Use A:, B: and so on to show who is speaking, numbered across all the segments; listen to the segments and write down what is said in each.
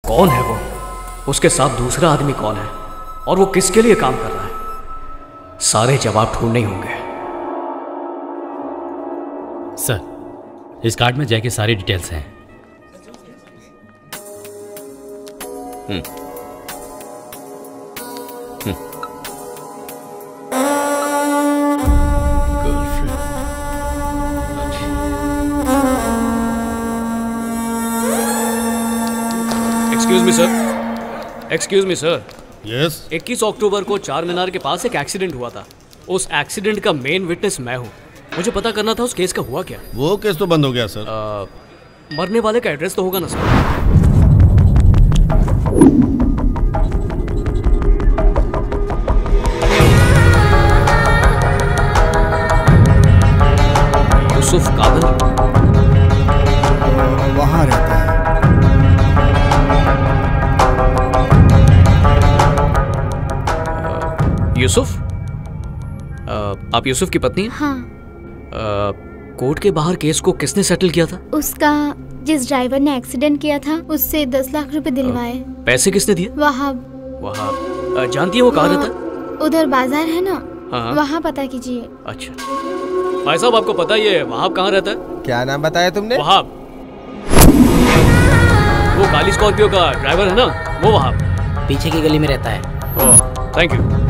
A: कौन है वो, उसके साथ दूसरा आदमी कौन है और वो किसके लिए काम कर रहा है? सारे जवाब ढूंढने होंगे।
B: सर, इस कार्ड में जय की सारी डिटेल्स हैं।
A: Excuse me sir.
C: यस।
A: 21 अक्टूबर को चार मीनार के पास एक एक्सीडेंट हुआ था। उस एक्सीडेंट का मेन विटनेस मैं हूँ। मुझे पता करना था उस केस का हुआ क्या।
C: वो केस तो बंद हो गया सर।
A: मरने वाले का एड्रेस तो होगा ना सर? यूसुफ कादर
D: वहाँ रहता है।
A: यूसुफ, आप यूसुफ की पत्नी हैं?
E: हाँ।
A: कोर्ट के बाहर केस को किसने सेटल किया था?
E: उसका जिस ड्राइवर ने एक्सीडेंट किया था उससे 10 लाख रुपए दिलवाए।
A: पैसे किसने दिए?
E: वहाब।
A: वहाब जानती है वो कहाँ रहता है?
E: उधर बाजार है ना,
A: हाँ।
E: वहाँ पता कीजिए।
A: अच्छा भाई साहब, आपको पता ही है वहाब कहाँ रहता है?
D: क्या नाम बताया तुमने?
A: वहाब, वो काली स्कॉर्पियो का ड्राइवर है ना, वो वहाब।
F: पीछे की गली में रहता है।
A: ओह, थैंक यू।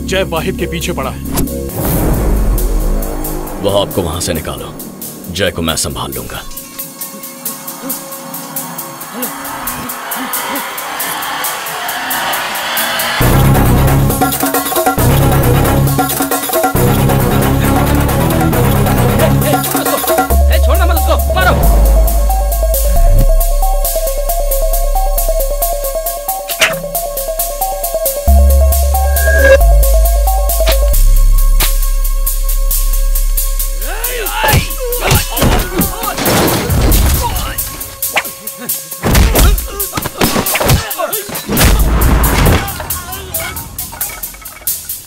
A: जय वाहिद के पीछे पड़ा है।
G: वह आपको वहां से निकालो। जय को मैं संभाल लूंगा।
F: छोड़ना मत उसको, मारो।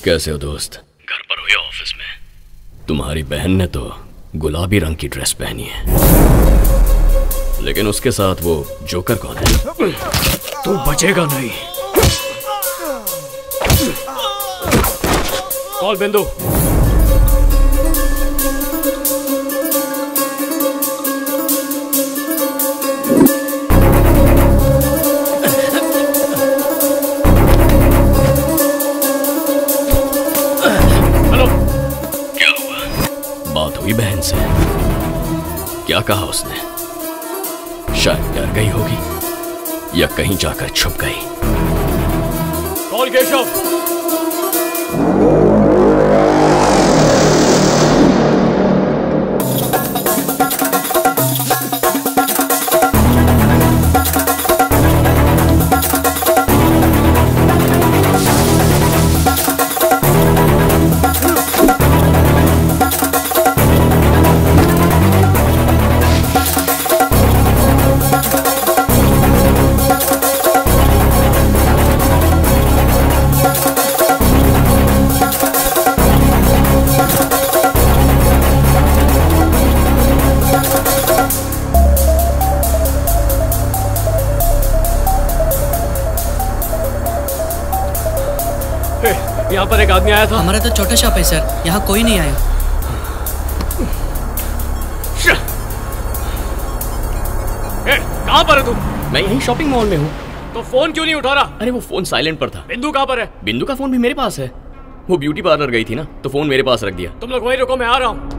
G: कैसे हो दोस्त? घर पर हो या ऑफिस में? तुम्हारी बहन ने तो गुलाबी रंग की ड्रेस पहनी है, लेकिन उसके साथ वो जोकर कौन है?
A: तू बचेगा नहीं। कॉल बिंदु।
G: बहन से क्या कहा उसने? शायद डर गई होगी या कहीं जाकर छुप गई।
A: कॉल केशव। यहाँ पर एक आदमी आया था।
F: हमारा तो छोटा शॉप है सर, यहाँ कोई नहीं आया।
A: कहाँ पर है तू?
G: मैं यहीं शॉपिंग मॉल में हूँ।
A: तो फोन क्यों नहीं उठा रहा?
G: अरे वो फोन साइलेंट पर था।
A: बिंदु कहाँ पर है?
G: बिंदु का फोन भी मेरे पास है। वो ब्यूटी पार्लर गई थी ना, तो फोन मेरे पास रख दिया।
A: तुम लोग वहीं रुको, मैं आ रहा हूँ।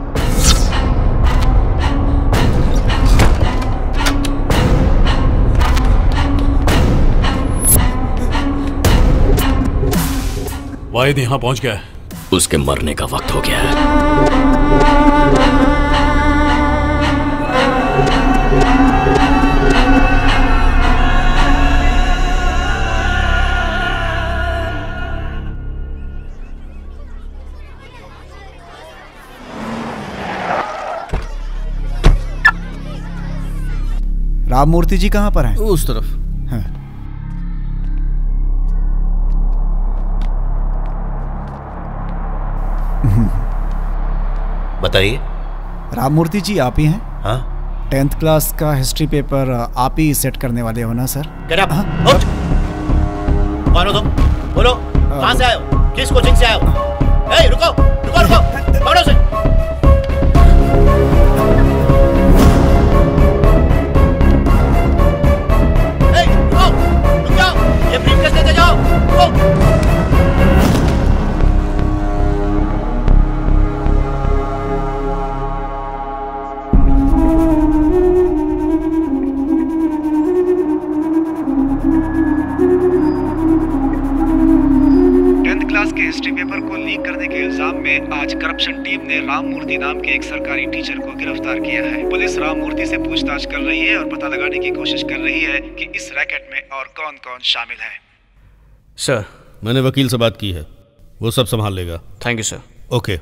C: वाहिद यहाँ पहुंच गया है।
G: उसके मरने का वक्त हो गया है।
H: राम मूर्ति जी कहाँ पर हैं?
D: उस तरफ।
H: हाँ।
I: बताइए।
H: राम मूर्ति जी आप ही हैं?
I: हाँ।
H: 10th क्लास का हिस्ट्री पेपर आप ही सेट करने वाले हो ना सर?
I: उठ। कौन हो तुम? बोलो, कहाँ से आए हो? किस कोचिंग से आए हो? ए, रुको रुको रुको, पकड़ो उसे। ए, रुको, रुक जाओ, ये ब्रीफकेस लेते जाओ। रुको।
H: क्लास के हिस्ट्री पेपर को लीक करने के इल्जाम में आज करप्शन टीम ने राम मूर्ति नाम के एक सरकारी टीचर को गिरफ्तार किया है। पुलिस राम मूर्ति से पूछताछ कर रही है और पता लगाने की कोशिश कर रही है कि इस रैकेट में और कौन कौन शामिल है।
A: सर,
C: मैंने वकील से बात की है, वो सब संभाल लेगा।
A: Thank you sir.
C: Okay.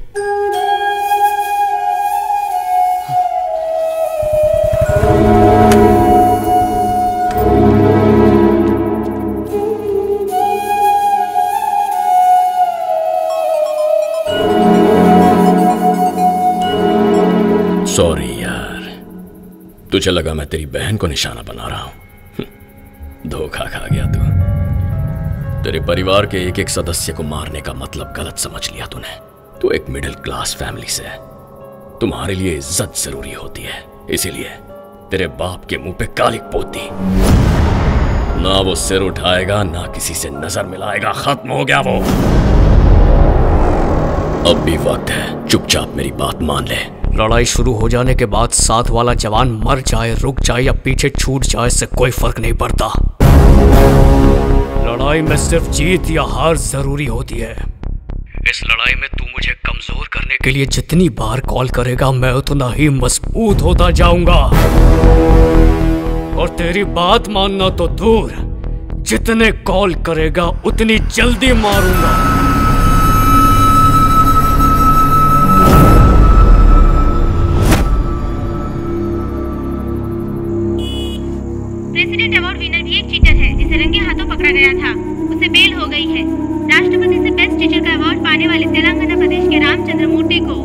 G: Sorry यार, तुझे लगा मैं तेरी बहन को निशाना बना रहा हूं। धोखा खा गया तू। तेरे परिवार के एक एक सदस्य को मारने का मतलब गलत समझ लिया तूने। तू एक मिडिल क्लास फैमिली से है, तुम्हारे लिए इज्जत जरूरी होती है, इसीलिए तेरे बाप के मुंह पे कालिक पोत दी। ना वो सिर उठाएगा, ना किसी से नजर मिलाएगा, खत्म हो गया वो। अब भी वक्त है, चुपचाप मेरी बात मान ले।
A: लड़ाई शुरू हो जाने के बाद साथ वाला जवान मर जाए, रुक जाए या पीछे छूट जाए, इससे कोई फर्क नहीं पड़ता। लड़ाई में सिर्फ जीत या हार जरूरी होती है। इस लड़ाई में तू मुझे कमजोर करने के लिए जितनी बार कॉल करेगा, मैं उतना ही मजबूत होता जाऊंगा। और तेरी बात मानना तो दूर, जितने कॉल करेगा उतनी जल्दी मारूंगा।
E: प्रेसिडेंट अवार्ड विनर भी एक चीटर है जिसे रंगे हाथों पकड़ा गया था। उसे बेल हो गई है। राष्ट्रपति से बेस्ट टीचर का अवार्ड पाने वाले तेलंगाना प्रदेश के रामचंद्र मूर्ति को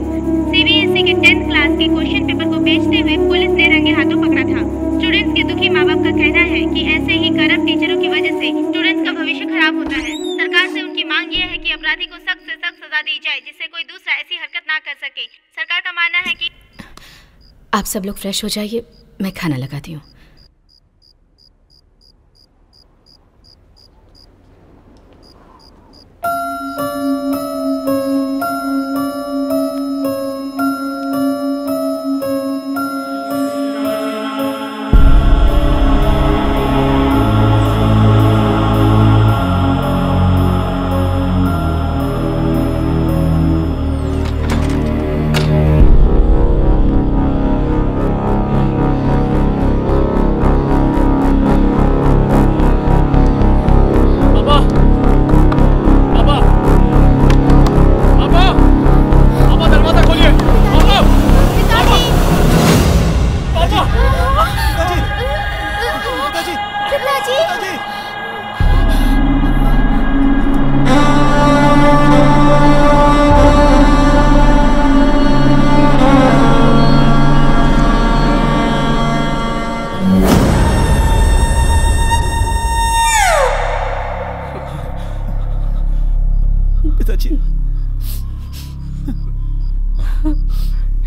E: सीबीएसई के 10th क्लास के क्वेश्चन पेपर को बेचते हुए पुलिस ने रंगे हाथों पकड़ा था। स्टूडेंट्स के दुखी माँ बाप का कहना है कि ऐसे ही करप्ट टीचरों की वजह से स्टूडेंट्स का भविष्य खराब होता है। सरकार से उनकी मांग ये है कि अपराधी को सख्त से सख्त सजा दी जाए, जिससे कोई दूसरा ऐसी हरकत ना कर सके। सरकार का मानना है कि
J: आप सब लोग फ्रेश हो जाइए, मैं खाना लगाती हूँ।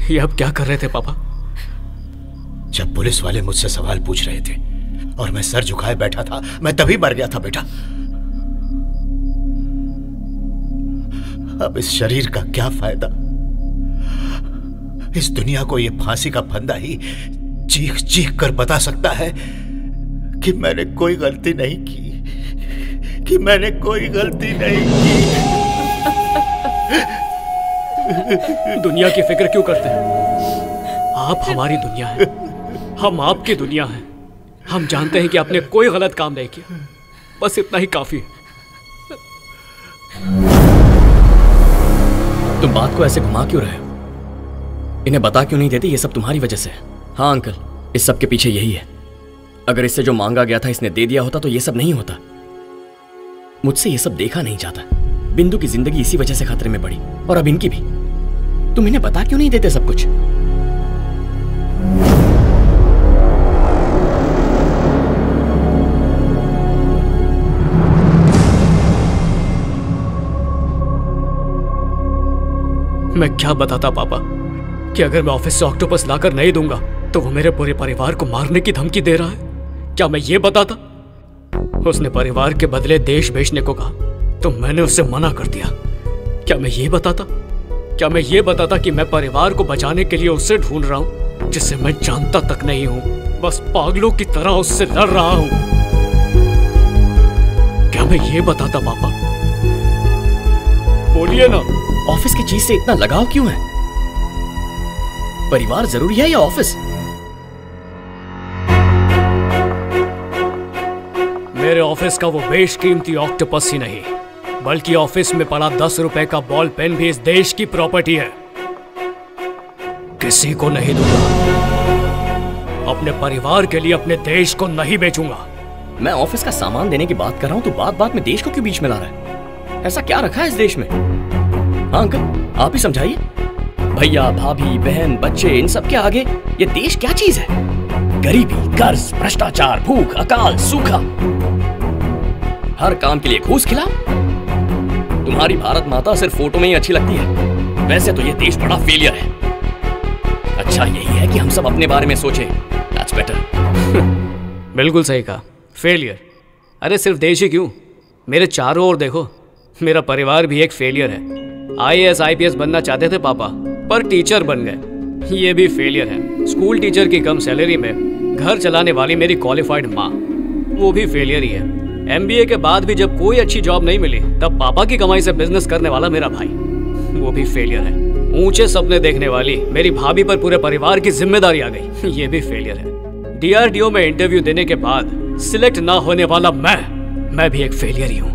A: ये अब क्या कर रहे थे पापा?
I: जब पुलिस वाले मुझसे सवाल पूछ रहे थे और मैं सर झुकाए बैठा था, मैं तभी मर गया था बेटा। अब इस शरीर का क्या फायदा? इस दुनिया को ये फांसी का फंदा ही चीख चीख कर बता सकता है कि मैंने कोई गलती नहीं की, कि मैंने कोई गलती नहीं की।
A: दुनिया की फिक्र क्यों करते हैं? आप हमारी दुनिया है, हम आपकी दुनिया हैं। हम जानते हैं कि आपने कोई गलत काम नहीं किया, बस इतना ही काफी है।
G: तुम बात को ऐसे घुमा क्यों रहे हो? इन्हें बता क्यों नहीं देते ये सब तुम्हारी वजह से है? हाँ अंकल, इस सब के पीछे यही है। अगर इससे जो मांगा गया था इसने दे दिया होता तो ये सब नहीं होता। मुझसे ये सब देखा नहीं जाता। बिंदु की जिंदगी इसी वजह से खतरे में पड़ी, और अब इनकी भी। तुम इन्हें बता क्यों नहीं देते सब कुछ?
A: मैं क्या बताता पापा कि अगर मैं ऑफिस से ऑक्टोपस लाकर नहीं दूंगा तो वो मेरे पूरे परिवार को मारने की धमकी दे रहा है? क्या मैं ये बताता? उसने परिवार के बदले देश बेचने को कहा तो मैंने उससे मना कर दिया। क्या मैं ये बताता? क्या मैं ये बताता कि मैं परिवार को बचाने के लिए उससे ढूंढ रहा हूं जिसे मैं जानता तक नहीं हूं, बस पागलों की तरह उससे लड़ रहा हूं? क्या मैं ये बताता पापा? बोलिए ना।
G: ऑफिस की चीज से इतना लगाव क्यों है? परिवार जरूरी है या ऑफिस?
A: मेरे ऑफिस का वो बेशकीमती ऑक्टोपस ही नहीं, बल्कि ऑफिस में पड़ा 10 रुपए का बॉल पेन भी इस देश की प्रॉपर्टी है। किसी को नहीं दूंगा। अपने परिवार के लिए अपने देश को नहीं बेचूंगा।
G: मैं ऑफिस का सामान देने की बात कर रहा हूं तो बात बात में देश को क्यों बीच में ला रहा है? ऐसा क्या रखा है इस देश में? हाँ अंकल, आप ही समझाइए। भैया, भाभी, बहन, बच्चे, इन सब के आगे ये देश क्या चीज है? गरीबी, कर्ज, भ्रष्टाचार, भूख, अकाल, सूखा, हर काम के लिए घूस खिला। तुम्हारी भारत माता सिर्फ फोटो में ही अच्छी लगती है, वैसे तो ये देश बड़ा फेलियर है। अच्छा यही है कि हम सब अपने बारे में सोचें। That's better।
A: बिल्कुल सही कहा, फेलियर। अरे सिर्फ देश ही क्यों, मेरे चारों ओर देखो, मेरा परिवार भी एक फेलियर है। IAS IPS बनना चाहते थे पापा, पर टीचर बन गए, ये भी फेलियर है। स्कूल टीचर की कम सैलरी में घर चलाने वाली मेरी क्वालिफाइड माँ, वो भी फेलियर ही है। MBA के बाद भी जब कोई अच्छी जॉब नहीं मिली तब पापा की कमाई से बिजनेस करने वाला मेरा भाई, वो भी फेलियर है। ऊंचे सपने देखने वाली मेरी भाभी पर पूरे परिवार की जिम्मेदारी आ गई, ये भी फेलियर है। DRDO में इंटरव्यू देने के बाद सिलेक्ट ना होने वाला मैं भी एक फेलियर ही हूँ।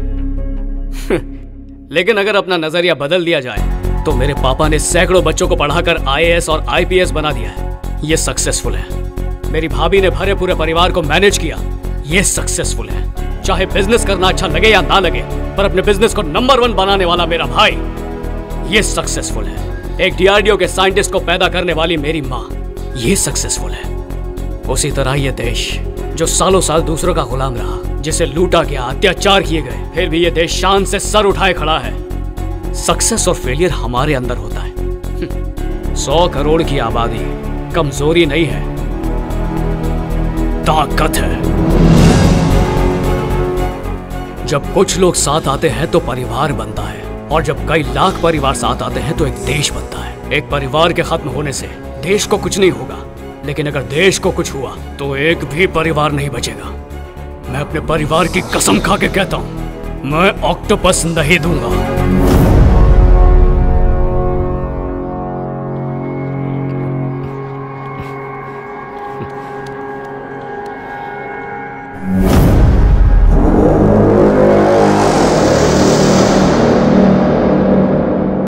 A: लेकिन अगर अपना नजरिया बदल दिया जाए तो मेरे पापा ने सैकड़ों बच्चों को पढ़ाकर IAS और IPS बना दिया है, ये सक्सेसफुल है। मेरी भाभी ने भरे पूरे परिवार को मैनेज किया, ये सक्सेसफुल है। चाहे बिजनेस करना अच्छा लगे या ना लगे, पर अपने बिजनेस को नंबर 1 बनाने वाला मेरा भाई, ये सक्सेसफुल है। एक DRDO के साइंटिस्ट को पैदा करने वाली मेरी माँ, ये सक्सेसफुल है। उसी तरह ये देश जो सालों साल दूसरों का गुलाम रहा, जिसे लूटा गया, अत्याचार किए गए, फिर भी ये देश शान से सर उठाए खड़ा है। सक्सेस और फेलियर हमारे अंदर होता है। 100 करोड़ की आबादी कमजोरी नहीं है, ताकत है। जब कुछ लोग साथ आते हैं तो परिवार बनता है, और जब कई लाख परिवार साथ आते हैं तो एक देश बनता है। एक परिवार के खत्म होने से देश को कुछ नहीं होगा, लेकिन अगर देश को कुछ हुआ तो एक भी परिवार नहीं बचेगा। मैं अपने परिवार की कसम खा के कहता हूं, मैं ऑक्टोपस नहीं दूंगा।